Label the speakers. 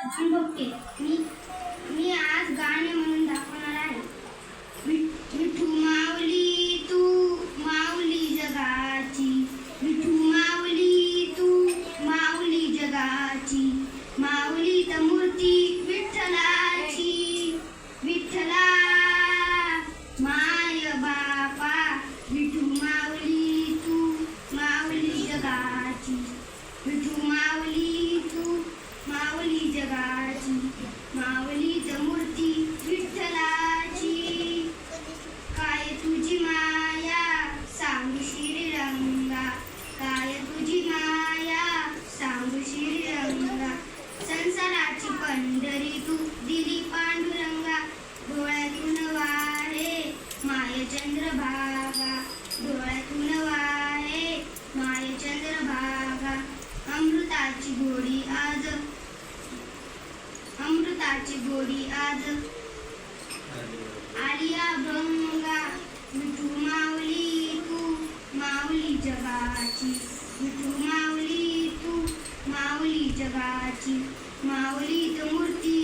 Speaker 1: अनुभवते. मी आज गाणे म्हणून दाखवणार आहे. विठू माऊली तू माऊली जगाची, विठू माऊली तू माऊली जगाची, माऊली तर मूर्ती विठ्ठलाची. विठ्ठला माय बापा, विठू माऊली तू माऊली जगाची, विठू माऊली तू माऊली जगाची, माऊलीच मूर्ती विठ्ठलाची. काय तुझी माया सांगू श्रीरंगा, काय तुझी माया सांगू श्रीरंगा. संसाराची पंढरी तू दिली पांडुरंगा, डोळ्यातून वाहे माय चंद्रभागा, डोळ्यातून वाहे माय चंद्रभागा. अमृताची गोडी आज, अमृताची गोडी आज आली अभंगा. विठू माऊली तू माऊली जगाची, विठू माऊली तू माऊली जगाची, माऊलीत मूर्ती